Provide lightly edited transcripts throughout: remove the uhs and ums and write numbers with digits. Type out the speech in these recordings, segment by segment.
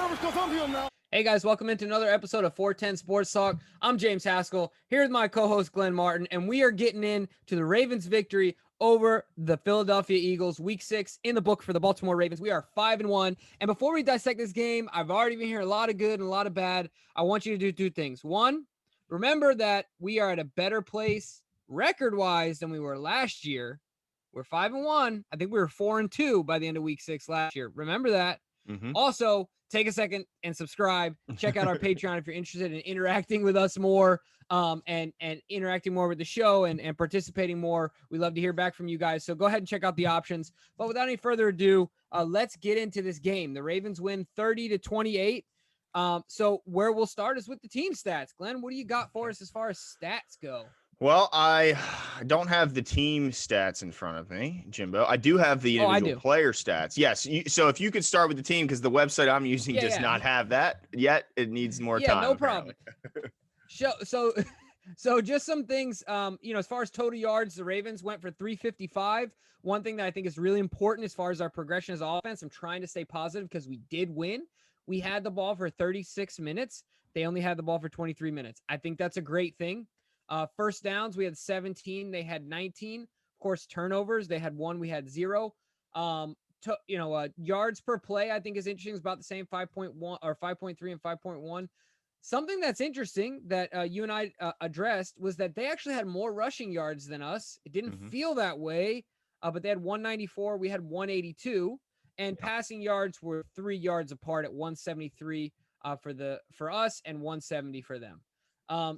nervous because I'm here now. Hey guys, welcome into another episode of 410 Sports Talk. I'm James Haskell, here with my co-host Glenn Martin, and we are getting into the Ravens' victory over the Philadelphia Eagles, Week 6 in the book for the Baltimore Ravens. We are 5-1, and before we dissect this game, I've already been hearing a lot of good and a lot of bad. I want you to do two things. One, remember that we are at a better place record-wise than we were last year. We're 5-1. I think we were 4-2 by the end of Week 6 last year. Remember that. Mm-hmm. Also, take a second and subscribe. Check out our Patreon if you're interested in interacting with us more, and interacting more with the show and participating more. We love to hear back from you guys. So go ahead and check out the options. But without any further ado, let's get into this game. The Ravens win 30-28. So where we'll start is with the team stats. Glenn, what do you got for us as far as stats go? Well, I don't have the team stats in front of me, Jimbo. I do have the individual player stats. Yes. So if you could start with the team, because the website I'm using does not have that yet. It needs more time. Yeah, no problem. So just some things, as far as total yards, the Ravens went for 355. One thing that I think is really important as far as our progression as offense, I'm trying to stay positive because we did win. We had the ball for 36 minutes. They only had the ball for 23 minutes. I think that's a great thing. First downs, we had 17. They had 19. Of course, turnovers, they had 1. We had 0. Yards per play, I think is interesting. It's about the same, 5.1 or 5.3 and 5.1. Something that's interesting that you and I addressed was that they actually had more rushing yards than us. It didn't feel that way, but they had 194. We had 182. And passing yards were 3 yards apart at 173 for us and 170 for them.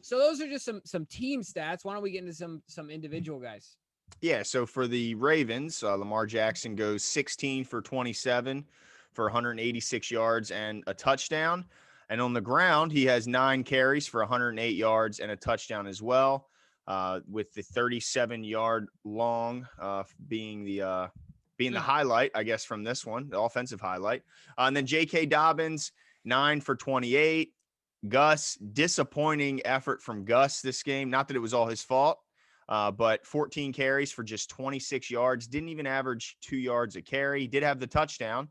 So those are just some team stats. Why don't we get into some individual guys? Yeah, so for the Ravens, Lamar Jackson goes 16 for 27 for 186 yards and a touchdown. And on the ground, he has 9 carries for 108 yards and a touchdown as well, with the 37-yard long being the highlight, I guess, from this one, the offensive highlight. And then J.K. Dobbins, 9 for 28. Gus, disappointing effort from Gus this game. Not that it was all his fault, but 14 carries for just 26 yards. Didn't even average 2 yards a carry. Did have the touchdown.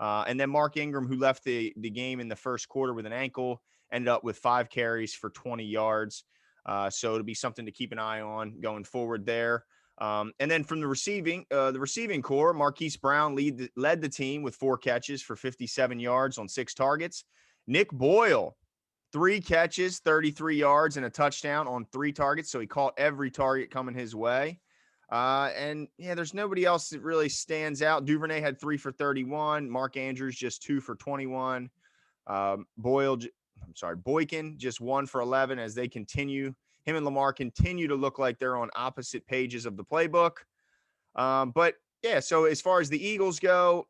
And then Mark Ingram, who left the game in the first quarter with an ankle, ended up with 5 carries for 20 yards. So it'll be something to keep an eye on going forward there. And then from the receiving core, Marquise Brown led the team with 4 catches for 57 yards on 6 targets. Nick Boyle, 3 catches, 33 yards, and a touchdown on 3 targets. So he caught every target coming his way. There's nobody else that really stands out. Duvernay had 3 for 31. Mark Andrews just 2 for 21. Boykin just 1 for 11 as they continue. Him and Lamar continue to look like they're on opposite pages of the playbook. So as far as the Eagles go,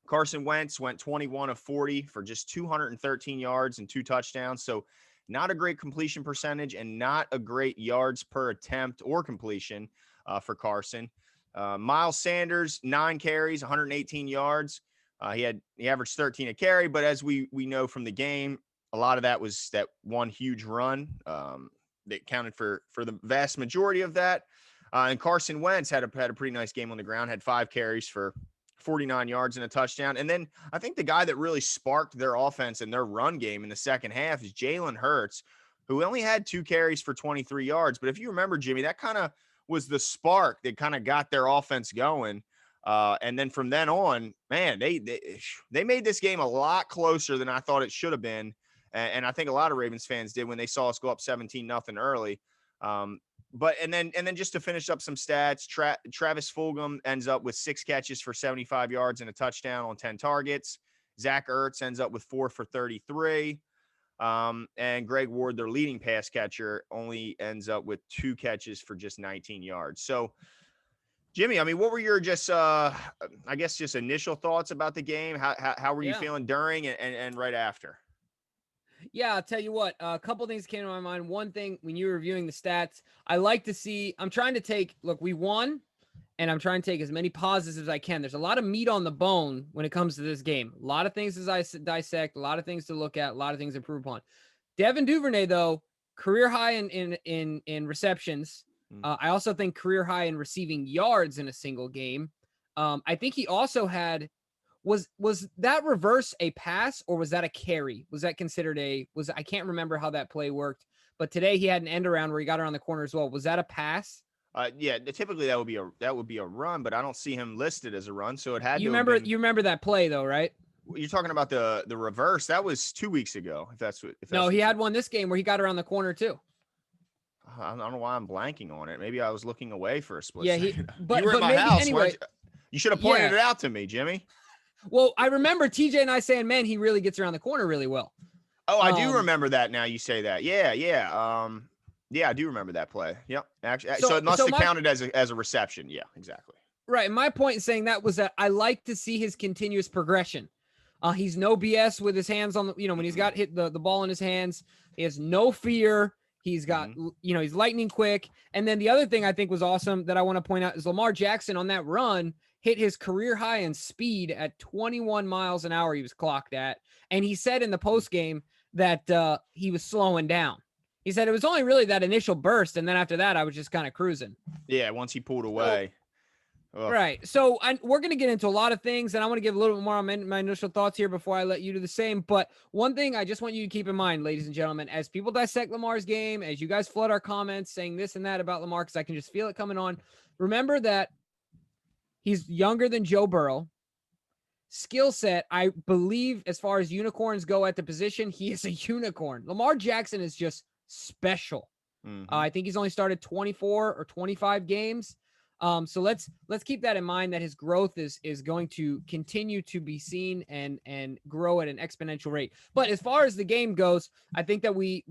Carson Wentz went 21 of 40 for just 213 yards and 2 touchdowns. So not a great completion percentage and not a great yards per attempt or completion for Carson. Miles Sanders, 9 carries, 118 yards. He averaged 13 a carry, but as we know from the game, a lot of that was that one huge run that counted for the vast majority of that. And Carson Wentz had a pretty nice game on the ground, had 5 carries for 49 yards and a touchdown. And then I think the guy that really sparked their offense and their run game in the second half is Jalen Hurts, who only had 2 carries for 23 yards. But if you remember, Jimmy, that kind of was the spark that kind of got their offense going. And then from then on, man, they made this game a lot closer than I thought it should have been. And I think a lot of Ravens fans did when they saw us go up 17-0 early. And then just to finish up some stats, Travis Fulgham ends up with 6 catches for 75 yards and a touchdown on 10 targets. Zach Ertz ends up with 4 for 33. And Greg Ward, their leading pass catcher, only ends up with 2 catches for just 19 yards. So, Jimmy, I mean, what were your just initial thoughts about the game? How were you feeling during and right after? Yeah, I'll tell you what, a couple things came to my mind. One thing, when you were reviewing the stats, I like to see, we won, and I'm trying to take as many positives as I can. There's a lot of meat on the bone when it comes to this game. A lot of things to dissect, a lot of things to look at, a lot of things to improve upon. Devin Duvernay, though, career high in receptions. I also think career high in receiving yards in a single game. I think he also had Was that reverse a pass or was that a carry? Was that considered I can't remember how that play worked, but today he had an end around where he got around the corner as well. Was that a pass? Yeah, typically that would be a run, but I don't see him listed as a run, so it had You to have remember been. you remember that play though, right? You're talking about the reverse. That was 2 weeks ago. If No, that's he what had one this game where he got around the corner too. I don't know why I'm blanking on it. Maybe I was looking away for a split Yeah, second. You but were at my maybe house. anyway. You should have pointed Yeah. it out to me, Jimmy. Well, I remember TJ and I saying, man, he really gets around the corner really well. Oh, I do remember that now you say that. Yeah. Yeah, I do remember that play. Yep. Actually, so it must have counted as a reception. Yeah, exactly. Right. And my point in saying that was that I like to see his continuous progression. He's no BS with his hands on the, when he's got hit the ball in his hands, he has no fear. He's got, he's lightning quick. And then the other thing I think was awesome that I want to point out is Lamar Jackson on that run hit his career high in speed at 21 miles an hour. He was clocked at. And he said in the post game that he was slowing down. He said it was only really that initial burst. And then after that, I was just kind of cruising. Yeah. Once he pulled away. Right. So we're going to get into a lot of things, and I want to give a little bit more on my initial thoughts here before I let you do the same. But one thing I just want you to keep in mind, ladies and gentlemen, as people dissect Lamar's game, as you guys flood our comments saying this and that about Lamar, because I can just feel it coming on, remember that he's younger than Joe Burrow. Skill set, I believe, as far as unicorns go at the position, he is a unicorn. Lamar Jackson is just special. I think he's only started 24 or 25 games. So let's keep that in mind, that his growth is going to continue to be seen and grow at an exponential rate. But as far as the game goes, I think that we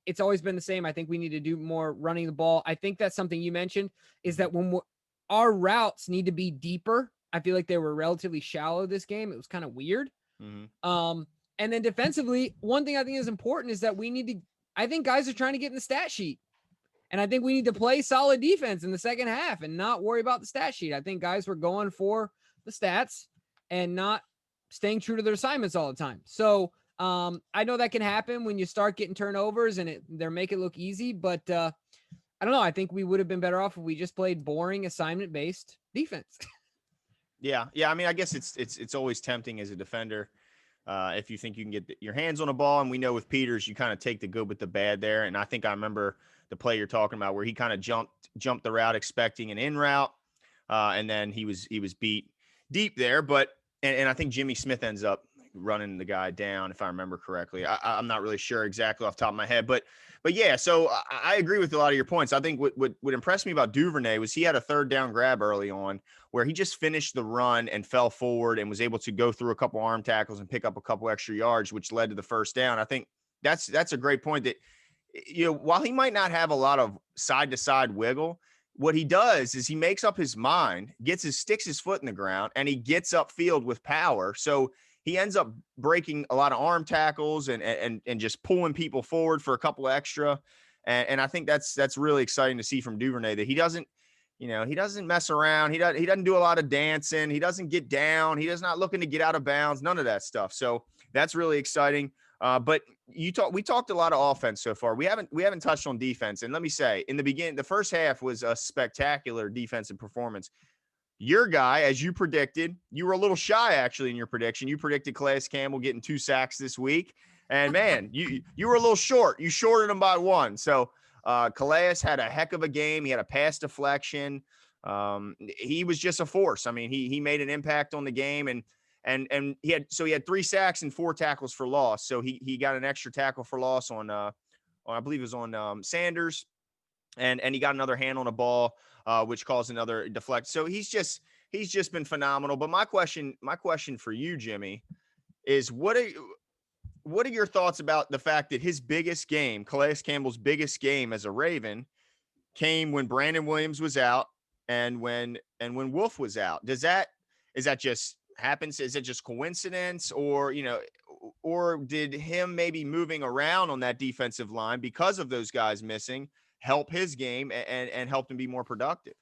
it's always been the same. I think we need to do more running the ball. I think that's something you mentioned, is that when our routes need to be deeper. I feel like they were relatively shallow this game. It was kind of weird. And then defensively, one thing I think is important is that I think guys are trying to get in the stat sheet. And I think we need to play solid defense in the second half and not worry about the stat sheet. I think guys were going for the stats and not staying true to their assignments all the time. So I know that can happen when you start getting turnovers and they make it look easy. But I don't know. I think we would have been better off if we just played boring assignment-based defense. Yeah. I mean, I guess it's always tempting as a defender. If you think you can get your hands on a ball, and we know with Peters, you kind of take the good with the bad there. And I think I remember the play you're talking about where he kind of jumped the route expecting an in route. And then he was beat deep there. But, and I think Jimmy Smith ends up running the guy down, if I remember correctly. I'm not really sure exactly off the top of my head, but yeah, so I agree with a lot of your points. I think what impressed me about Duvernay was he had a third down grab early on where he just finished the run and fell forward and was able to go through a couple arm tackles and pick up a couple extra yards, which led to the first down. I think that's a great point that, while he might not have a lot of side to side wiggle, what he does is he makes up his mind, sticks his foot in the ground, and he gets upfield with power. So he ends up breaking a lot of arm tackles and just pulling people forward for a couple extra. And I think that's really exciting to see from Duvernay, that he doesn't mess around. He doesn't do a lot of dancing. He doesn't get down. He is not looking to get out of bounds, none of that stuff. So that's really exciting. But we talked a lot of offense so far. We haven't touched on defense. And let me say, in the beginning, the first half was a spectacular defensive performance. Your guy, as you predicted, you were a little shy actually in your prediction. You predicted Calais Campbell getting 2 sacks this week. And man, you were a little short. You shorted him by 1. So Calais had a heck of a game. He had a pass deflection. He was just a force. I mean, he made an impact on the game, and he had 3 sacks and 4 tackles for loss. So he got an extra tackle for loss on I believe it was on Sanders, and he got another hand on a ball, which caused another deflect. So he's just been phenomenal. But my question for you, Jimmy, is what are your thoughts about the fact that his biggest game, Calais Campbell's biggest game as a Raven, came when Brandon Williams was out and when Wolf was out? Is that just happens? Is it just coincidence, or did him maybe moving around on that defensive line because of those guys missing help his game and help him be more productive?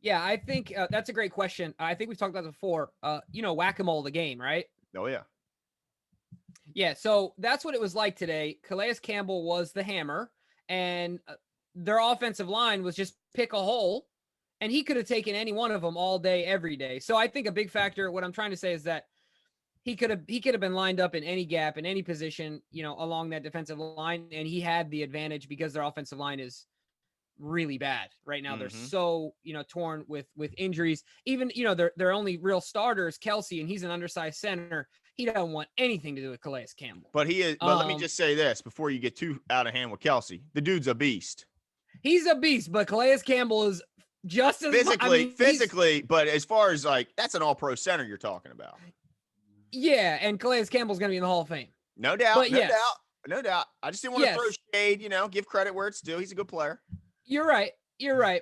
Yeah, I think that's a great question. I think we've talked about it before. Whack-a-mole the game, right? Oh, yeah. Yeah, so that's what it was like today. Calais Campbell was the hammer, and their offensive line was just pick a hole and he could have taken any one of them all day, every day. So I think a big factor, what I'm trying to say is that he could have been lined up in any gap, in any position, along that defensive line, and he had the advantage because their offensive line is really bad right now. They're so, torn with injuries. Even, their only real starter is Kelsey, and he's an undersized center. He doesn't want anything to do with Calais Campbell. But let me just say this before you get too out of hand with Kelsey. The dude's a beast. He's a beast, but Calais Campbell is just as physically, but as far as that's an all-pro center you're talking about. Yeah, and Calais Campbell's going to be in the Hall of Fame. No doubt, no doubt. I just didn't want to throw shade, give credit where it's due. He's a good player. You're right.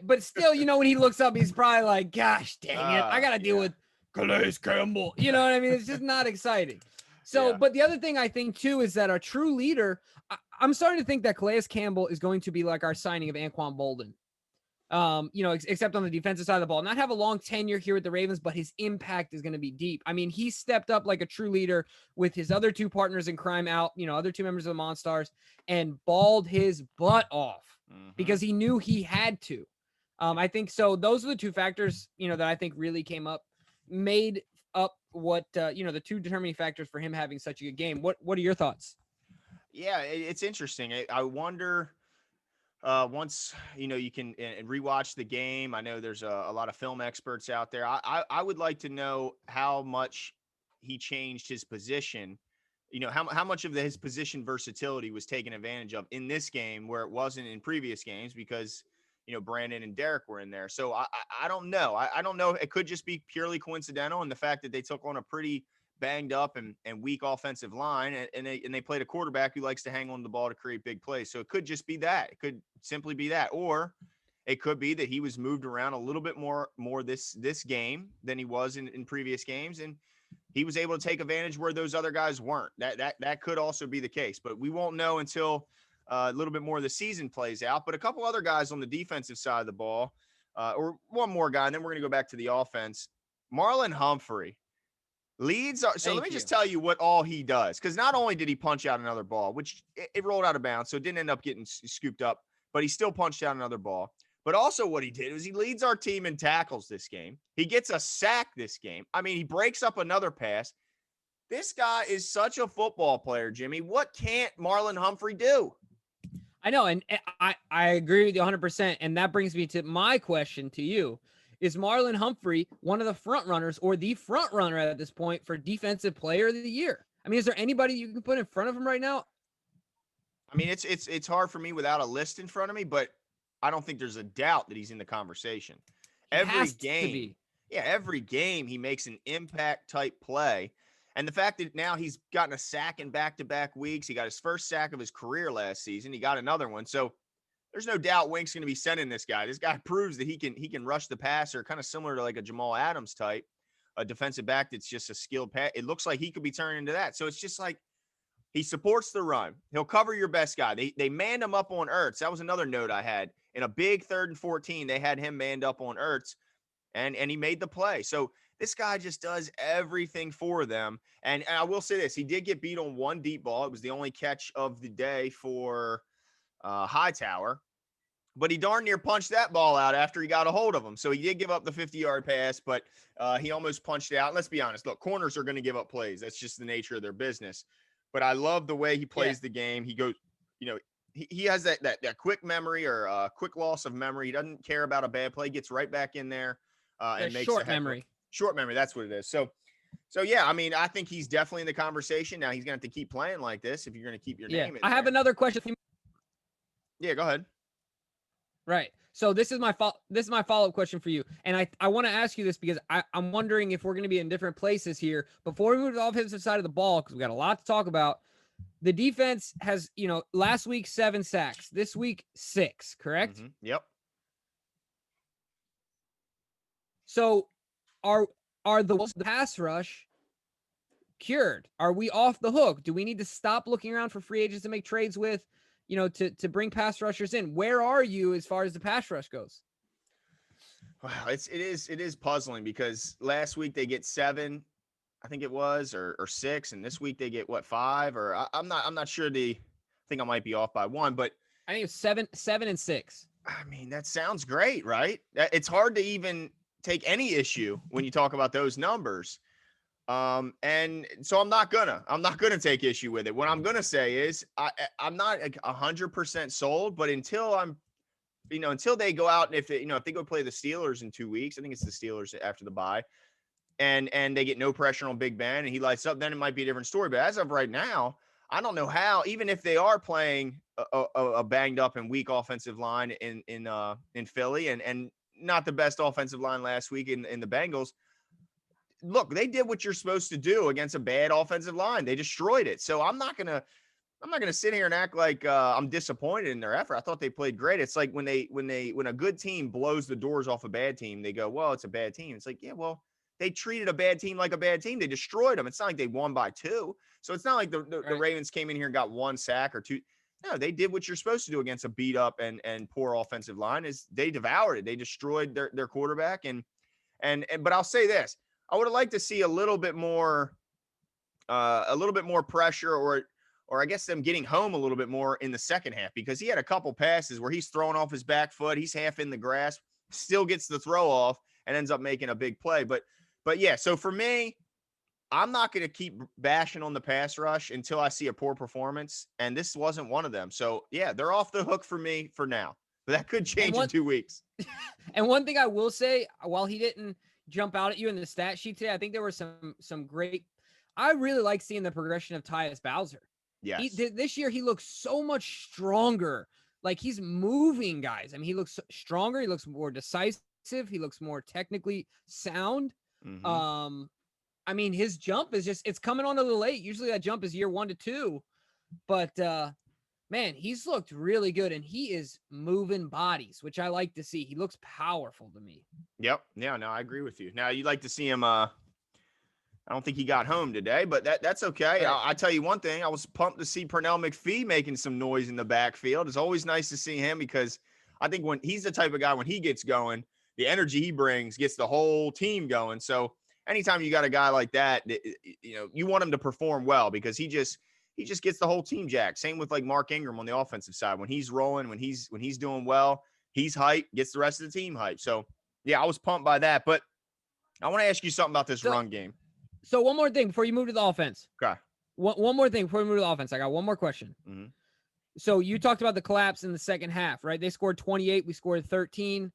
But still, when he looks up, he's probably like, gosh, dang it. I got to deal with Calais Campbell. You know what I mean? It's just not exciting. So, but the other thing I think, too, is that our true leader, I'm starting to think that Calais Campbell is going to be like our signing of Anquan Bolden. Except on the defensive side of the ball, not have a long tenure here with the Ravens, but his impact is going to be deep. I mean, he stepped up like a true leader with his other two partners in crime out, other two members of the Monstars, and balled his butt off because he knew he had to. I think so. Those are the two factors, that I think really made up what, the two determining factors for him having such a good game. What are your thoughts? Yeah, it's interesting. I wonder, once you can rewatch the game. I know there's a lot of film experts out there. I would like to know how much he changed his position. How much of his position versatility was taken advantage of in this game where it wasn't in previous games because Brandon and Derek were in there. So I don't know. I don't know. It could just be purely coincidental, and the fact that they took on a pretty banged up and weak offensive line, and they played a quarterback who likes to hang on to the ball to create big plays. So it could just be that. It could simply be that, or it could be that he was moved around a little bit more this game than he was in previous games, and he was able to take advantage where those other guys weren't. That could also be the case, but we won't know until a little bit more of the season plays out. But a couple other guys on the defensive side of the ball, or one more guy, and then we're going to go back to the offense. Marlon Humphrey. Leeds are, so let me just tell you what all he does, because not only did he punch out another ball, which it rolled out of bounds, so it didn't end up getting scooped up, but he still punched out another ball. But also what he did was he leads our team in tackles this game. He gets a sack this game. I mean, he breaks up another pass. This guy is such a football player, Jimmy. What can't Marlon Humphrey do? I know, and I agree with you 100%, and that brings me to my question to you. Is Marlon Humphrey one of the front runners or the front runner at this point for Defensive Player of the Year? I mean, is there anybody you can put in front of him right now? I mean, it's hard for me without a list in front of me, but I don't think there's a doubt that he's in the conversation. Every game he makes an impact type play. And the fact that now he's gotten a sack in back-to-back weeks, he got his first sack of his career last season. He got another one. So there's no doubt Wink's going to be sending this guy. This guy proves that he can rush the passer, kind of similar to like a Jamal Adams type, a defensive back that's just a skilled pass. It looks like he could be turning into that. So it's just like he supports the run. He'll cover your best guy. They manned him up on Ertz. That was another note I had. In a big 3rd and 14, they had him manned up on Ertz, and he made the play. So this guy just does everything for them. And I will say this, he did get beat on one deep ball. It was the only catch of the day for Hightower, but he darn near punched that ball out after he got a hold of him. So he did give up the 50-yard pass, but he almost punched it out. And let's be honest, look, corners are going to give up plays. That's just the nature of their business. But I love the way he plays the game. He goes, he has that quick memory or quick loss of memory. He doesn't care about a bad play, gets right back in there and makes short memory. Short memory, that's what it is. So yeah, I mean, I think he's definitely in the conversation. Now he's going to have to keep playing like this if you're going to keep your name in I have there. another question. Yeah, go ahead. Right. So this is my follow-up question for you. And I want to ask you this because I'm wondering if we're going to be in different places here. Before we move to the offensive side of the ball, because we got a lot to talk about, the defense has, last week 7 sacks, this week 6, correct? Mm-hmm. Yep. So are the pass rush cured? Are we off the hook? Do we need to stop looking around for free agents to make trades with, to bring pass rushers in? Where are you as far as the pass rush goes? Wow, it is puzzling because last week they get 7, I think it was, or 6, and this week they get 5, or I'm not sure. I think I might be off by 1, but I think it's 7 and 6. I mean, that sounds great, right? It's hard to even take any issue when you talk about those numbers. And so I'm not gonna take issue with it. What I'm gonna say is I'm not 100% sold, but until they go out and if they go play the Steelers in 2 weeks, I think it's the Steelers after the bye, and they get no pressure on Big Ben and he lights up, then it might be a different story. But as of right now, I don't know how, even if they are playing a banged up and weak offensive line in Philly and not the best offensive line last week in the Bengals. Look, they did what you're supposed to do against a bad offensive line. They destroyed it. So I'm not gonna sit here and act like I'm disappointed in their effort. I thought they played great. It's like when a good team blows the doors off a bad team, they go, well, it's a bad team. It's like, yeah, well, they treated a bad team like a bad team. They destroyed them. It's not like they won by 2. So it's not like the Right. Ravens came in here and got 1 sack or 2. No, they did what you're supposed to do against a beat up and poor offensive line. Is they devoured it. They destroyed their quarterback and but I'll say this. I would have liked to see a little bit more pressure or I guess them getting home a little bit more in the second half, because he had a couple passes where he's throwing off his back foot. He's half in the grasp, still gets the throw off and ends up making a big play. But yeah, so for me, I'm not going to keep bashing on the pass rush until I see a poor performance. And this wasn't one of them. So yeah, they're off the hook for me for now, but that could change in 2 weeks. And one thing I will say, while he didn't jump out at you in the stat sheet today, I think there were some great. I really like seeing the progression of Tyus Bowser. Yes. This year he looks so much stronger. Like he's moving guys. I mean, he looks stronger. He looks more decisive. He looks more technically sound. Mm-hmm. I mean, his jump is it's coming on a little late. Usually that jump is year 1 to 2, but man, he's looked really good and he is moving bodies, which I like to see. He looks powerful to me. Yep. Yeah, no, I agree with you. Now you'd like to see him I don't think he got home today, but that's okay. Right. I tell you one thing, I was pumped to see Pernell McPhee making some noise in the backfield. It's always nice to see him because I think when he's the type of guy, when he gets going, the energy he brings gets the whole team going. So anytime you got a guy like that, you want him to perform well because he just gets the whole team jacked. Same with like Mark Ingram on the offensive side. When he's rolling, when he's doing well, he's hyped, gets the rest of the team hyped. So yeah, I was pumped by that. But I want to ask you something about this run game. So one more thing before you move to the offense. Okay. One more thing before we move to the offense. I got one more question. Mm-hmm. So you talked about the collapse in the second half, right? They scored 28. We scored 13.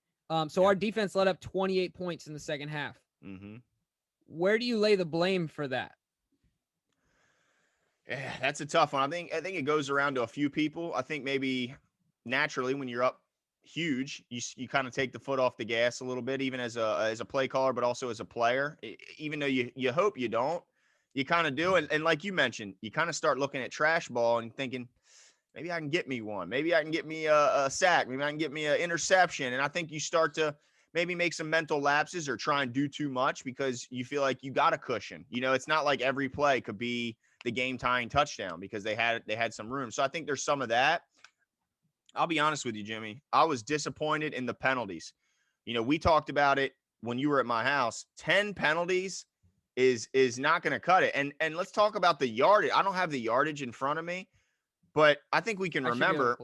So our defense let up 28 points in the second half. Mm-hmm. Where do you lay the blame for that? Yeah, that's a tough one. I think it goes around to a few people. I think maybe naturally when you're up huge, you kind of take the foot off the gas a little bit, even as a play caller, but also as a player. Even though you hope you don't, you kind of do. And like you mentioned, you kind of start looking at trash ball and thinking, maybe I can get me one. Maybe I can get me a sack. Maybe I can get me an interception. And I think you start to maybe make some mental lapses or try and do too much because you feel like you got a cushion. It's not like every play could be the game tying touchdown because they had some room. So I think there's some of that. I'll be honest with you, Jimmy. I was disappointed in the penalties. We talked about it when you were at my house. 10 penalties is not going to cut it. And let's talk about the yardage. I don't have the yardage in front of me, but I think we can remember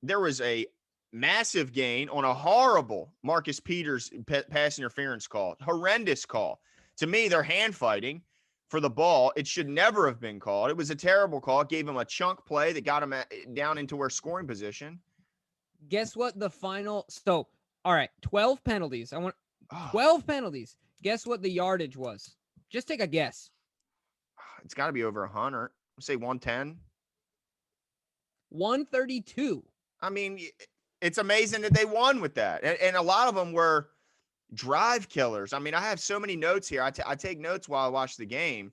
there was a massive gain on a horrible Marcus Peters pass interference call. Horrendous call. To me, they're hand fighting for the ball. It should never have been called. It was a terrible call. It gave him a chunk play that got him down into where scoring position. Guess what the final? So, all right, 12 penalties. I want 12 penalties. Guess what the yardage was? Just take a guess. It's got to be over 100. Let's say 110. 132. I mean, it's amazing that they won with that. And a lot of them were drive killers. I mean, I have so many notes here. I take notes while I watch the game.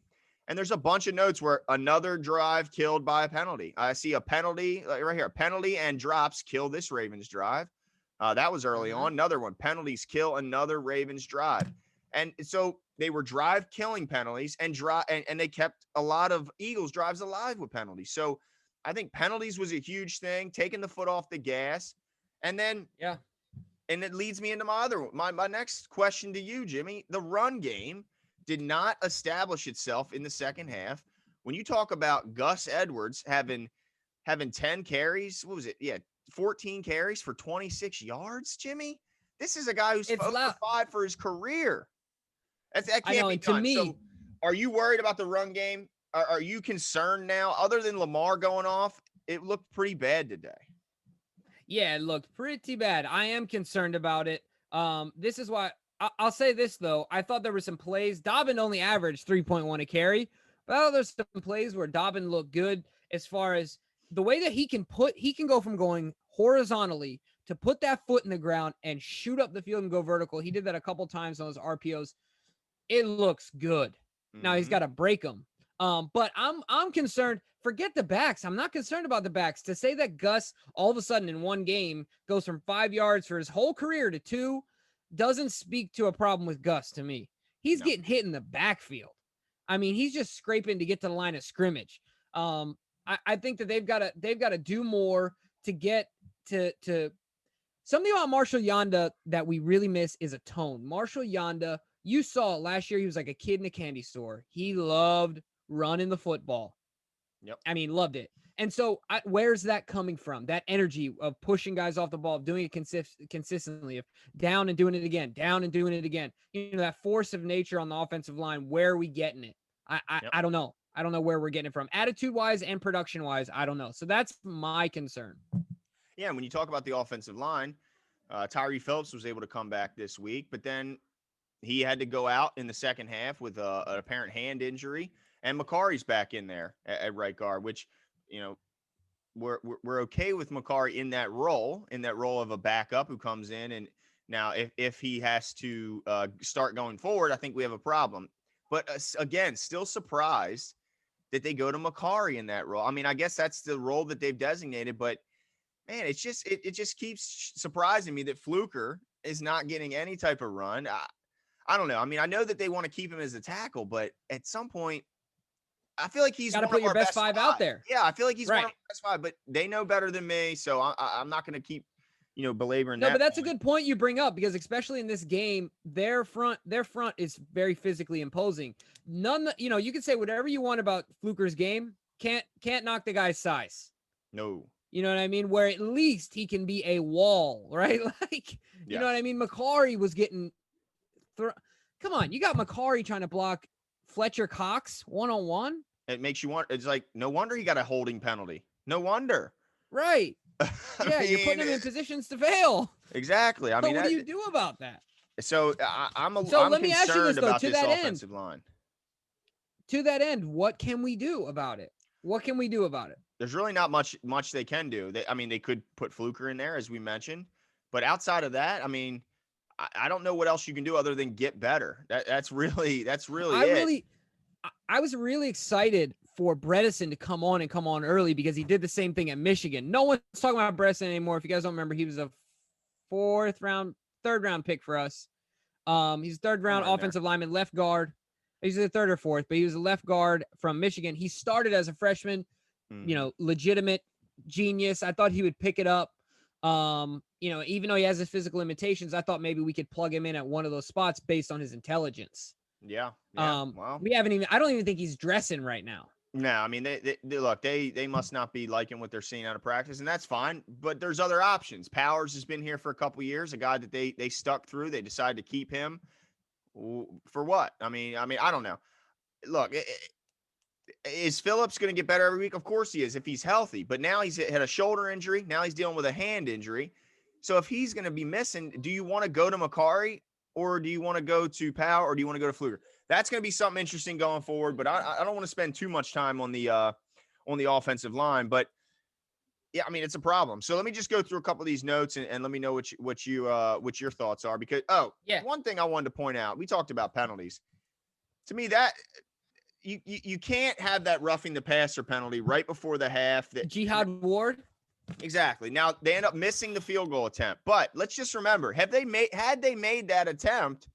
And there's a bunch of notes where another drive killed by a penalty. I see a penalty right here. A penalty and drops kill this Ravens drive. That was early on. Another one. Penalties kill another Ravens drive. And so they were drive killing penalties and they kept a lot of Eagles drives alive with penalties. So I think penalties was a huge thing, taking the foot off the gas. And then, yeah. And it leads me into my next question to you, Jimmy. The run game did not establish itself in the second half. When you talk about Gus Edwards having 10 carries, what was it? Yeah, 14 carries for 26 yards, Jimmy. This is a guy who's It's 0 for 5 for his career. That I can't know, be and to done. me, So are you worried about the run game? Are you concerned now? Other than Lamar going off, it looked pretty bad today. yeah, it looked pretty bad. I am concerned about it. This is why I'll say this though. I thought there were some plays. Dobbin only averaged 3.1 a carry, but I thought there's some plays where Dobbin looked good as far as the way that he can go from going horizontally to put that foot in the ground and shoot up the field and go vertical. He did that a couple times on those RPOs. It looks good. Now he's got to break them. But I'm concerned. Forget the backs. I'm not concerned about the backs. To say that Gus all of a sudden in one game goes from 5 yards for his whole career to 2 doesn't speak to a problem with Gus to me. He's getting hit in the backfield. I mean, he's just scraping to get to the line of scrimmage. I think that they've got to do more to get to something about Marshall Yanda that we really miss is a tone. Marshall Yanda, you saw it last year. He was like a kid in a candy store. He loved running the football. Yep. I mean, loved it. And so where's that coming from? That energy of pushing guys off the ball, of doing it consistently, of down and doing it again, down and doing it again. You know, that force of nature on the offensive line, where are we getting it? I don't know. I don't know where we're getting it from. Attitude-wise and production-wise, I don't know. So that's my concern. Yeah, and when you talk about the offensive line, Tyree Phillips was able to come back this week, but then he had to go out in the second half with an apparent hand injury, and McCarry's back in there at right guard, which, you know, we're okay with McCarry in that role of a backup who comes in. And now if he has to start going forward, I think we have a problem. But again, still surprised that they go to McCarry in that role. I mean, I guess that's the role that they've designated, but man, it just keeps surprising me that Fluker is not getting any type of run. I don't know. I mean, I know that they want to keep him as a tackle, but at some point, I feel like he's got to put your best five out there. Yeah, I feel like he's right. one of our best 5, but they know better than me, so I'm not going to keep, belaboring that. No, but that's a good point you bring up, because especially in this game, their front is very physically imposing. You can say whatever you want about Fluker's game, can't knock the guy's size. No. You know what I mean? Where at least he can be a wall, right? Like, you know what I mean? McCarry was getting come on, you got McCarry trying to block Fletcher Cox one-on-one. It makes you want. It's like, no wonder he got a holding penalty. No wonder. Right. Yeah, you're putting him in positions to fail. Exactly. I mean, what do you do about that? So I'm let me ask you this, though, about to this that offensive line. To that end, what can we do about it? There's really not much they can do. They could put Fluker in there, as we mentioned, but outside of that, I mean, I don't know what else you can do other than get better. That's really it. I was really excited for Bredesen to come on early, because he did the same thing at Michigan. No one's talking about Bredesen anymore. If you guys don't remember, he was a third round pick for us. He's third round offensive lineman, left guard. He's the 3rd or 4th, but he was a left guard from Michigan. He started as a freshman, legitimate genius. I thought he would pick it up. Even though he has his physical limitations, I thought maybe we could plug him in at one of those spots based on his intelligence. Yeah. Well, I don't even think he's dressing right now. No, I mean, they must not be liking what they're seeing out of practice, and that's fine. But there's other options. Powers has been here for a couple of years, a guy that they stuck through. They decided to keep him for what? I mean, I don't know. Look, is Phillips going to get better every week? Of course he is, if he's healthy. But now he's had a shoulder injury. Now he's dealing with a hand injury. So if he's going to be missing, do you want to go to McCarry, or do you want to go to Powell, or do you want to go to Fluker? That's going to be something interesting going forward. But I don't want to spend too much time on the offensive line. But yeah, I mean, it's a problem. So let me just go through a couple of these notes and let me know what your thoughts are. Because one thing I wanted to point out, we talked about penalties. To me, that you can't have that roughing the passer penalty right before the half. That Jihad Ward. Exactly. Now they end up missing the field goal attempt. But let's just remember, had they made that attempt,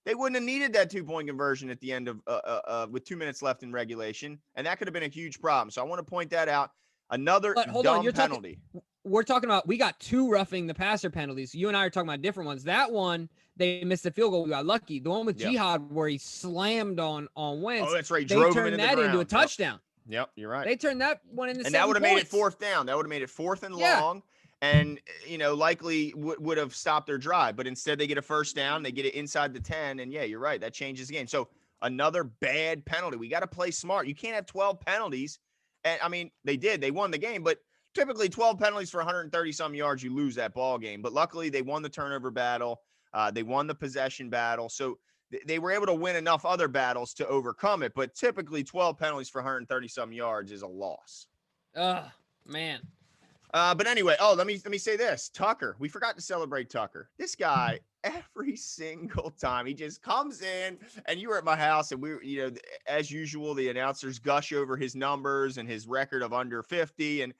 they wouldn't have needed that 2-point conversion at the end of with 2 minutes left in regulation, and that could have been a huge problem. So I want to point that out. Another dumb penalty. We're talking about, we got 2 roughing the passer penalties. You and I are talking about different ones. That one, they missed the field goal. We got lucky. The one with Jihad where he slammed on Wentz. Oh, that's right. They turned that into a touchdown. Yep, you're right. They turned that one into 7 And that would have made it points. 4th down. That would have made it 4th and long. and likely would have stopped their drive. But instead, they get a first down, they get it inside the 10, and yeah, you're right, that changes the game. So another bad penalty. We got to play smart. You can't have 12 penalties, and I mean they won the game, but typically 12 penalties for 130 some yards, you lose that ball game. But luckily, they won the turnover battle, they won the possession battle, so they were able to win enough other battles to overcome it. But typically, 12 penalties for 130 some yards is a loss. Oh man. But anyway, let me say this. Tucker, we forgot to celebrate Tucker. This guy, every single time, he just comes in, and you were at my house, and we were, as usual, the announcers gush over his numbers and his record of under 50.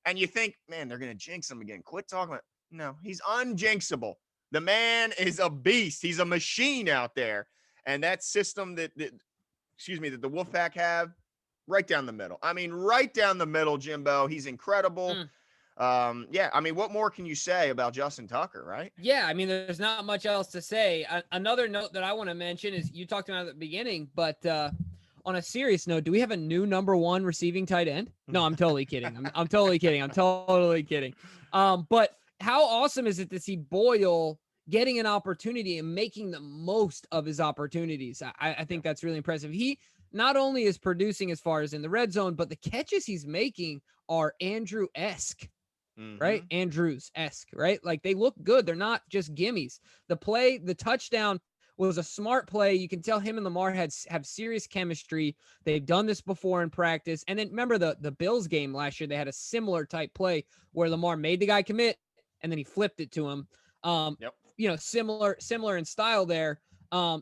And you think, man, they're going to jinx him again. Quit talking about, no, he's unjinxable. The man is a beast. He's a machine out there. And that system that the Wolfpack have, right down the middle. I mean, right down the middle, Jimbo. He's incredible. Yeah, I mean, what more can you say about Justin Tucker, right? Yeah, I mean, there's not much else to say. Another note that I want to mention is you talked about it at the beginning, but on a serious note, do we have a new number 1 receiving tight end? No, I'm totally kidding. I'm totally kidding. I'm totally kidding. But how awesome is it to see Boyle getting an opportunity and making the most of his opportunities? I think that's really impressive. He not only is producing as far as in the red zone, but the catches he's making are Andrew-esque. Right? Andrews-esque, right? Like they look good. They're not just gimmies. The touchdown was a smart play. You can tell him and Lamar have serious chemistry. They've done this before in practice. And then remember the Bills game last year, they had a similar type play where Lamar made the guy commit and then he flipped it to him. Similar in style there.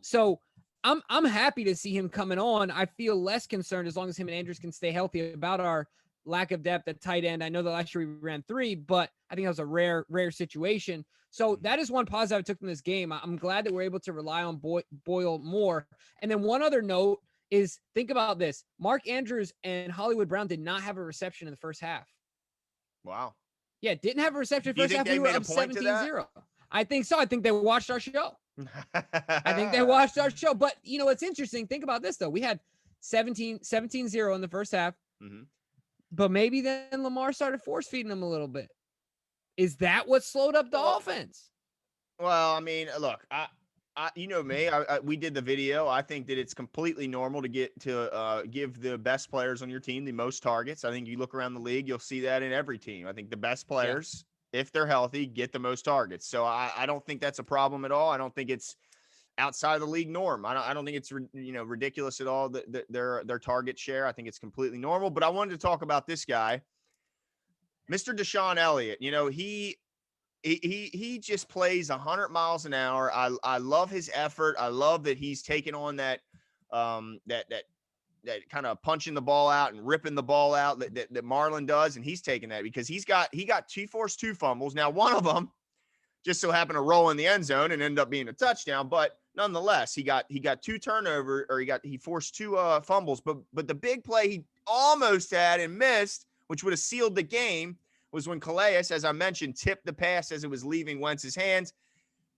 So I'm happy to see him coming on. I feel less concerned as long as him and Andrews can stay healthy about our lack of depth at tight end. I know that last year we ran 3, but I think that was a rare situation. So that is one positive I took from this game. I'm glad that we're able to rely on Boyle more. And then one other note is, think about this. Mark Andrews and Hollywood Brown did not have a reception in the first half. Wow. Yeah, didn't have a reception in the first half. We were up 17-0. I think so. I think they watched our show. But, it's interesting. Think about this, though. We had 17-0 in the first half. Mm-hmm. But maybe then Lamar started force feeding them a little bit. Is that what slowed up the offense? Well, I mean, look, I me. We did the video. I think that it's completely normal to give the best players on your team the most targets. I think you look around the league, you'll see that in every team. I think the best players, if they're healthy, get the most targets. So I don't think that's a problem at all. I don't think it's outside of the league norm. I don't think it's ridiculous at all that their target share. I think it's completely normal. But I wanted to talk about this guy, Mr. Deshawn Elliott. He just plays 100 miles an hour. I love his effort. I love that he's taking on that kind of punching the ball out and ripping the ball out that Marlon does, and he's taking that because he forced 2 fumbles. Now one of them just so happened to roll in the end zone and end up being a touchdown, but nonetheless, he got 2 turnover, or he forced 2 fumbles. But the big play he almost had and missed, which would have sealed the game, was when Calais, as I mentioned, tipped the pass as it was leaving Wentz's hands.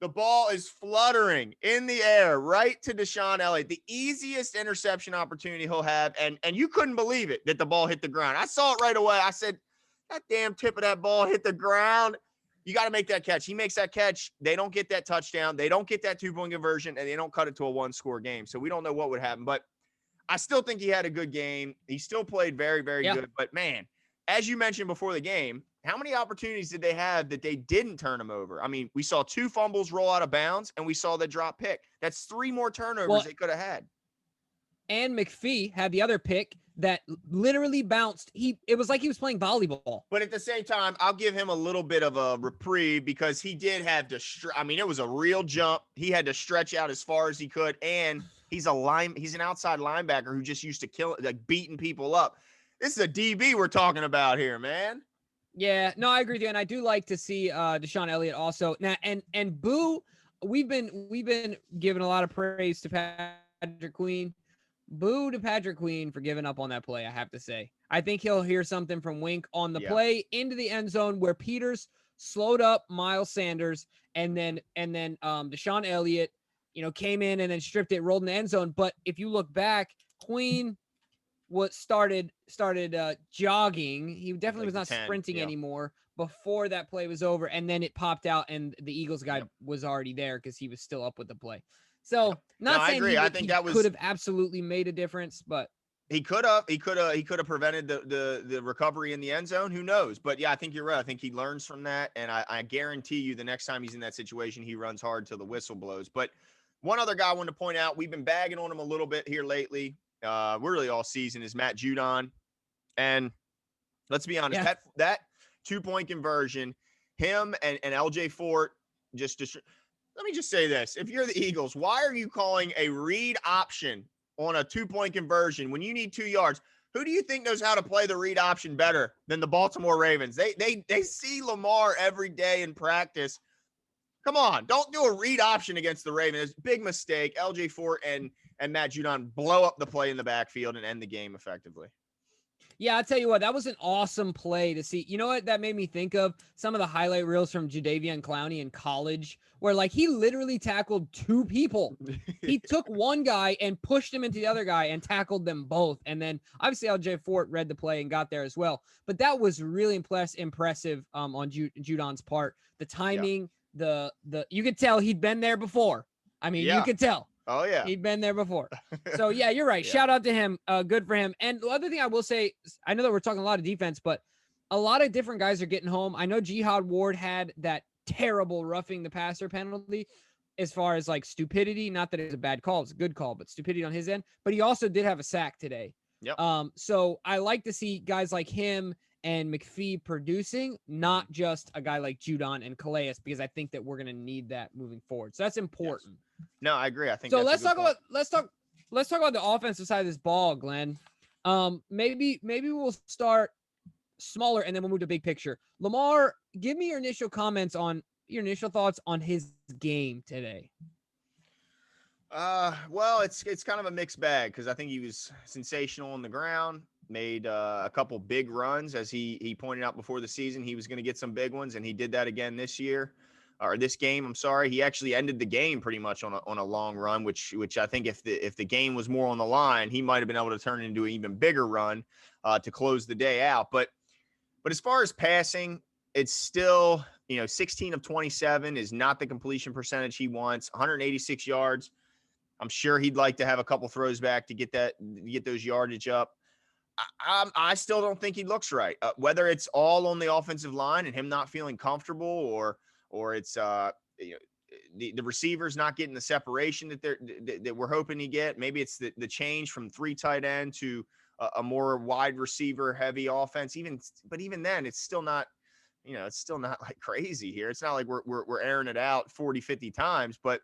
The ball is fluttering in the air right to Deshawn Elliott, the easiest interception opportunity he'll have. And you couldn't believe it that the ball hit the ground. I saw it right away. I said, that damn tip of that ball hit the ground. You got to make that catch. He makes that catch. They don't get that touchdown. They don't get that 2-point conversion, and they don't cut it to a 1-score game. So we don't know what would happen. But I still think he had a good game. He still played very, very good. But, man, as you mentioned before the game, how many opportunities did they have that they didn't turn him over? I mean, we saw 2 fumbles roll out of bounds, and we saw the drop pick. That's 3 more turnovers they could have had. And McPhee had the other pick that literally bounced. It was like he was playing volleyball. But at the same time, I'll give him a little bit of a reprieve because he did have to it was a real jump. He had to stretch out as far as he could, and he's an outside linebacker who just used to beating people up. This is a DB we're talking about here, man. Yeah, no, I agree with you, and I do like to see Deshaun Elliott also. Now, and Boo, we've been giving a lot of praise to Patrick Queen. Boo to Patrick Queen for giving up on that play, I have to say. I think he'll hear something from Wink on the play into the end zone where Peters slowed up Miles Sanders, and then Deshaun Elliott, came in and then stripped it, rolled in the end zone. But if you look back, Queen started jogging. He definitely Like was the not 10. sprinting Yeah. anymore before that play was over, and then it popped out, and the Eagles guy Yep. was already there because he was still up with the play. Yep. So, No, not I saying agree. I think he that could was have absolutely made a difference, but he could have prevented the recovery in the end zone. Who knows? But yeah, I think you're right. I think he learns from that, and I guarantee you the next time he's in that situation, he runs hard till the whistle blows. But one other guy I wanted to point out, we've been bagging on him a little bit here lately. We're really all season is Matt Judon, and let's be honest, yeah. that 2-point conversion, him and LJ Fort just let me just say this. If you're the Eagles, why are you calling a read option on a 2-point conversion when you need 2 yards? Who do you think knows how to play the read option better than the Baltimore Ravens? They see Lamar every day in practice. Come on, don't do a read option against the Ravens. Big mistake. LJ Fort and Matt Judon blow up the play in the backfield and end the game effectively. Yeah, I'll tell you what, that was an awesome play to see. You know what that made me think of? Some of the highlight reels from Jadeveon Clowney in college, where like he literally tackled 2 people. He took one guy and pushed him into the other guy and tackled them both. And then obviously LJ Fort read the play and got there as well. But that was really impressive on Judon's part. The Yeah. timing, the you could tell he'd been there before. I mean, you Yeah. could tell. Oh, yeah. He'd been there before. So, yeah, you're right. Yeah. Shout out to him. Good for him. And the other thing I will say, I know that we're talking a lot of defense, but a lot of different guys are getting home. I know Jihad Ward had that terrible roughing the passer penalty as far as like stupidity. Not that it was a bad call. It's a good call, but stupidity on his end. But he also did have a sack today. Yep. So I like to see guys like him and McPhee producing, not just a guy like Judon and Calais, because I think that we're going to need that moving forward. So that's important. Yes. No, I agree. I think so. let's talk about the offensive side of this ball, Glenn. Maybe we'll start smaller and then we'll move to big picture. Lamar, give me your initial thoughts on his game today. Well, it's kind of a mixed bag because I think he was sensational on the ground, made a couple big runs as he pointed out before the season. He was going to get some big ones, and he did that again this year. Or this game, I'm sorry. He actually ended the game pretty much on a long run, which I think if the game was more on the line, he might have been able to turn it into an even bigger run to close the day out. But as far as passing, it's still, 16 of 27 is not the completion percentage he wants. 186 yards. I'm sure he'd like to have a couple throws back to get those yardage up. I still don't think he looks right. Whether it's all on the offensive line and him not feeling comfortable, or it's the receivers not getting the separation that we're hoping to get. Maybe it's the change from 3 tight end to a more wide receiver heavy offense. But even then, it's still not, it's still not like crazy here. It's not like we're airing it out 40, 50 times, but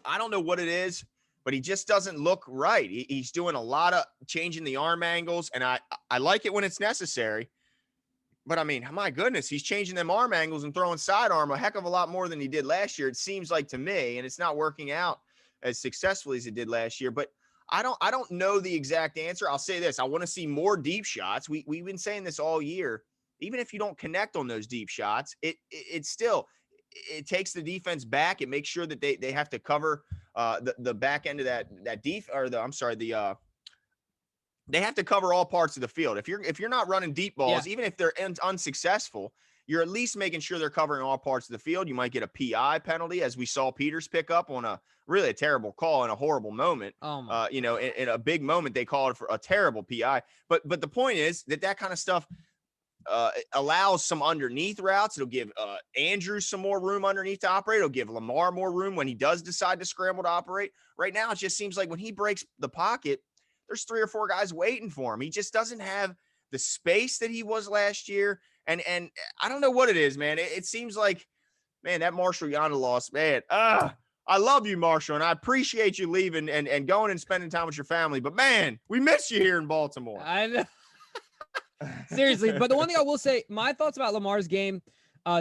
I don't know what it is, but he just doesn't look right. He's doing a lot of changing the arm angles, and I like it when it's necessary. But I mean, my goodness, he's changing them arm angles and throwing sidearm a heck of a lot more than he did last year. It seems like to me, and it's not working out as successfully as it did last year. But I don't know the exact answer. I'll say this: I want to see more deep shots. We've been saying this all year. Even if you don't connect on those deep shots, it still takes the defense back. It makes sure that they have to cover the back end of that they have to cover all parts of the field. If you're not running deep balls, even if they're unsuccessful, you're at least making sure they're covering all parts of the field. You might get a PI penalty, as we saw Peters pick up on a really terrible call in a horrible moment. In a big moment, they called it for a terrible PI. But the point is that kind of stuff allows some underneath routes. It'll give Andrew some more room underneath to operate. It'll give Lamar more room when he does decide to scramble to operate. Right now, it just seems like when he breaks the pocket, there's 3 or 4 guys waiting for him. He just doesn't have the space that he was last year. And I don't know what it is, man. It seems like, man, that Marshall Yonda loss, man. I love you, Marshall, and I appreciate you leaving and going and spending time with your family. But, man, we miss you here in Baltimore. I know. Seriously. But the one thing I will say, my thoughts about Lamar's game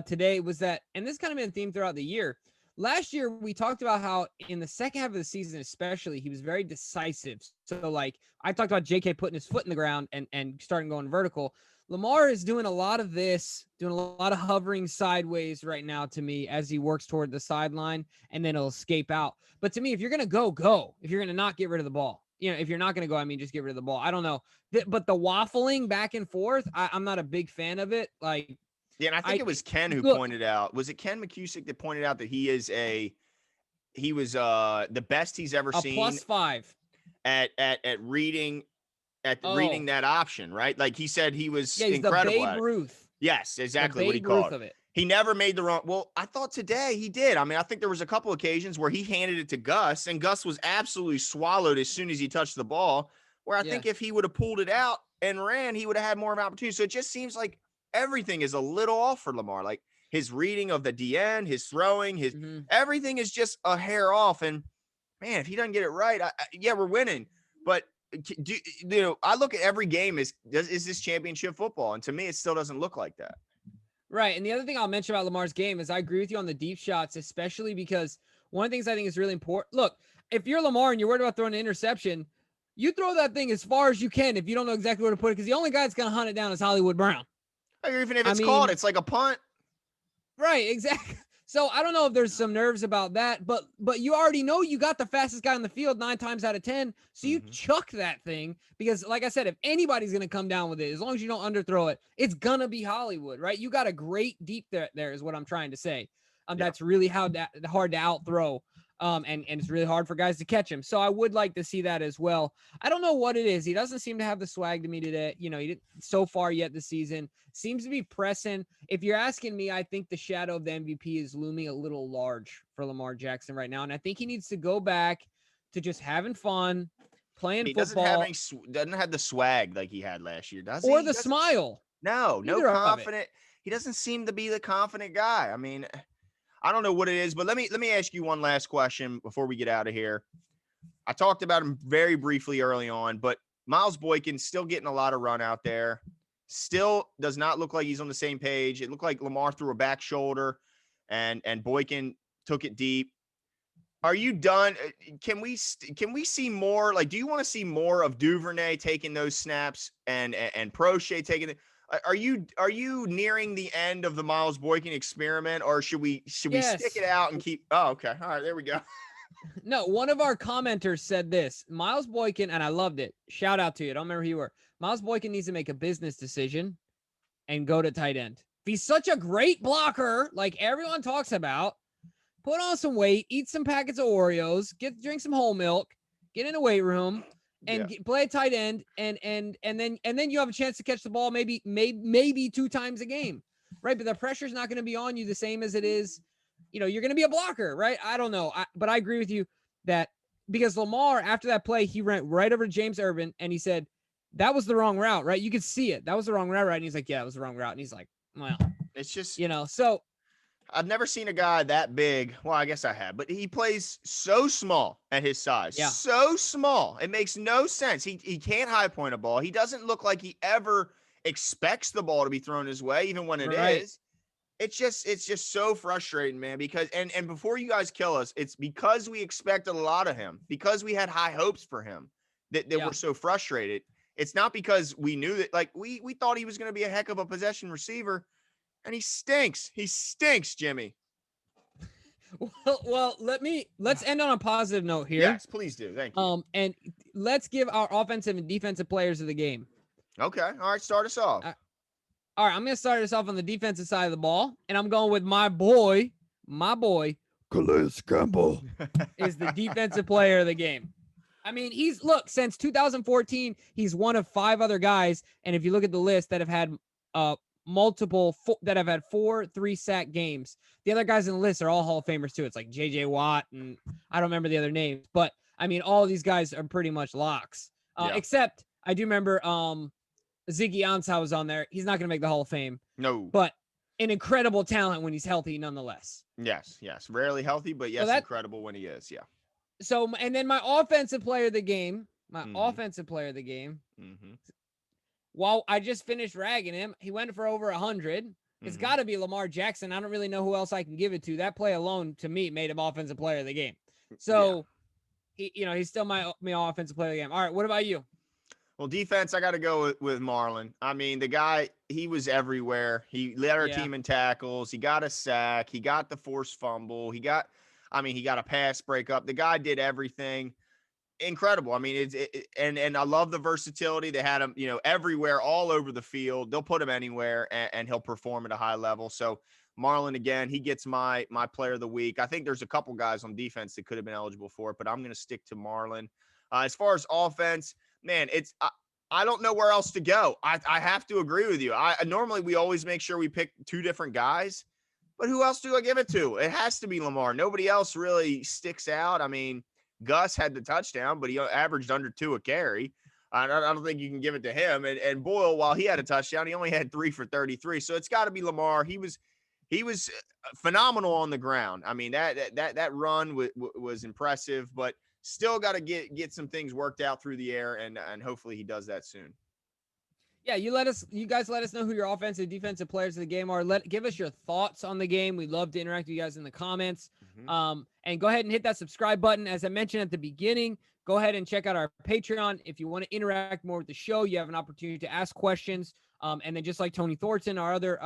today was that, and this kind of been a theme throughout the year, last year, we talked about how in the second half of the season, especially, he was very decisive. So, like, I talked about JK putting his foot in the ground and starting going vertical. Lamar is doing a lot of this, doing a lot of hovering sideways right now to me as he works toward the sideline, and then he'll escape out. But to me, if you're going to go. If you're going to not get rid of the ball. if you're not going to go, I mean, just get rid of the ball. I don't know. But the waffling back and forth, I'm not a big fan of it. Like, yeah, and I think it was Ken who pointed out. Was it Ken McCusick that pointed out that he was the best he's ever seen, +5 at reading reading that option, right? Like he said he was incredible. The Babe Ruth. Yes, exactly what he called of it. He never made the wrong. Well, I thought today he did. I mean, I think there was a couple occasions where he handed it to Gus, and Gus was absolutely swallowed as soon as he touched the ball. Where I think if he would have pulled it out and ran, he would have had more of an opportunity. So it just seems like everything is a little off for Lamar. Like his reading of the DN, his throwing, his everything is just a hair off. And man, if he doesn't get it right, we're winning. But I look at every game is this championship football, and to me, it still doesn't look like that. Right. And the other thing I'll mention about Lamar's game is I agree with you on the deep shots, especially because one of the things I think is really important. Look, if you're Lamar and you're worried about throwing an interception, you throw that thing as far as you can if you don't know exactly where to put it, because the only guy that's going to hunt it down is Hollywood Brown. Or even if it's called, it's like a punt. Right, exactly. So I don't know if there's some nerves about that, but you already know you got the fastest guy on the field 9 times out of 10. So you chuck that thing because, like I said, if anybody's going to come down with it, as long as you don't underthrow it, it's going to be Hollywood, right? You got a great deep there is what I'm trying to say. That's really hard to outthrow. And it's really hard for guys to catch him. So I would like to see that as well. I don't know what it is. He doesn't seem to have the swag to me today. He didn't so far yet this season. Seems to be pressing. If you're asking me, I think the shadow of the MVP is looming a little large for Lamar Jackson right now. And I think he needs to go back to just having fun, playing football. Doesn't have the swag like he had last year, does he? Or the smile. No confident. He doesn't seem to be the confident guy. I mean, I don't know what it is, but let me ask you one last question before we get out of here. I talked about him very briefly early on, but Miles Boykin still getting a lot of run out there. Still does not look like he's on the same page. It looked like Lamar threw a back shoulder and Boykin took it deep. Are you done? Can we see more? Like, do you want to see more of Duvernay taking those snaps and Prochet taking it? Are you nearing the end of the Miles Boykin experiment, or should we stick it out and keep? Oh, okay. All right, there we go. No, one of our commenters said this. Miles Boykin, and I loved it. Shout out to you. I don't remember who you were. Miles Boykin needs to make a business decision and go to tight end. If he's such a great blocker, like everyone talks about, put on some weight, eat some packets of Oreos, drink some whole milk, get in a weight room, and play a tight end, and then you have a chance to catch the ball maybe 2 times a game, right? But the pressure's not going to be on you the same as it is. You're going to be a blocker, right? I don't know, but I agree with you that because Lamar, after that play, he ran right over to James Irvin, and he said, that was the wrong route, right? You could see it. That was the wrong route, right? And he's like, yeah, it was the wrong route. And he's like, well, it's just, so I've never seen a guy that big. Well, I guess I have, but he plays so small at his size. Yeah. So small. It makes no sense. He can't high point a ball. He doesn't look like he ever expects the ball to be thrown his way, even when it is. It's just so frustrating, man, because and before you guys kill us, it's because we expected a lot of him, because we had high hopes for him that we're so frustrated. It's not because we knew that, like, we thought he was going to be a heck of a possession receiver, and he stinks. He stinks, Jimmy. Well, let's end on a positive note here. Yes, please do. Thank you. And let's give our offensive and defensive players of the game. Okay. All right. Start us off. All right. I'm going to start us off on the defensive side of the ball, and I'm going with my boy, Calais Campbell is the defensive player of the game. I mean, since 2014, he's one of 5 other guys. And if you look at the list that have had that have had 4 3-sack games, the other guys in the list are all Hall of Famers too. It's like JJ Watt, and I don't remember the other names, but I mean, all of these guys are pretty much locks. Except I do remember Ziggy Ansah was on there. He's not going to make the Hall of Fame. No. But an incredible talent when he's healthy, nonetheless. Yes. Rarely healthy, but yes, incredible when he is. Yeah. So, and then my offensive player of the game, while I just finished ragging him, he went for over 100. It's got to be Lamar Jackson. I don't really know who else I can give it to. That play alone, to me, made him offensive player of the game. So, he's still my offensive player of the game. All right, what about you? Well, defense, I got to go with Marlon. I mean, the guy, he was everywhere. He led our team in tackles. He got a sack. He got the forced fumble. He got a pass breakup. The guy did everything. incredible. I mean, and I love the versatility. They had him, everywhere, all over the field. They'll put him anywhere, and he'll perform at a high level. So Marlon, again, he gets my player of the week. I think there's a couple guys on defense that could have been eligible for it, but I'm going to stick to Marlon. As far as offense, man, I don't know where else to go. I have to agree with you. Normally we always make sure we pick two different guys, but who else do I give it to? It has to be Lamar. Nobody else really sticks out. I mean, Gus had the touchdown, but he averaged under 2 a carry. I don't think you can give it to him. And Boyle, while he had a touchdown, he only had 3 for 33. So it's got to be Lamar. He was phenomenal on the ground. I mean, that run was impressive, but still got to get some things worked out through the air, and hopefully he does that soon. Yeah, you guys let us know who your offensive, defensive players of the game are. Give us your thoughts on the game. We'd love to interact with you guys in the comments. And go ahead and hit that subscribe button. As I mentioned at the beginning, go ahead and check out our Patreon. If you want to interact more with the show, you have an opportunity to ask questions. And then just like Tony Thornton, our other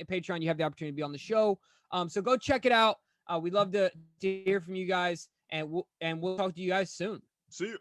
Patreon, you have the opportunity to be on the show. So go check it out. We'd love to hear from you guys, and we'll talk to you guys soon. See you.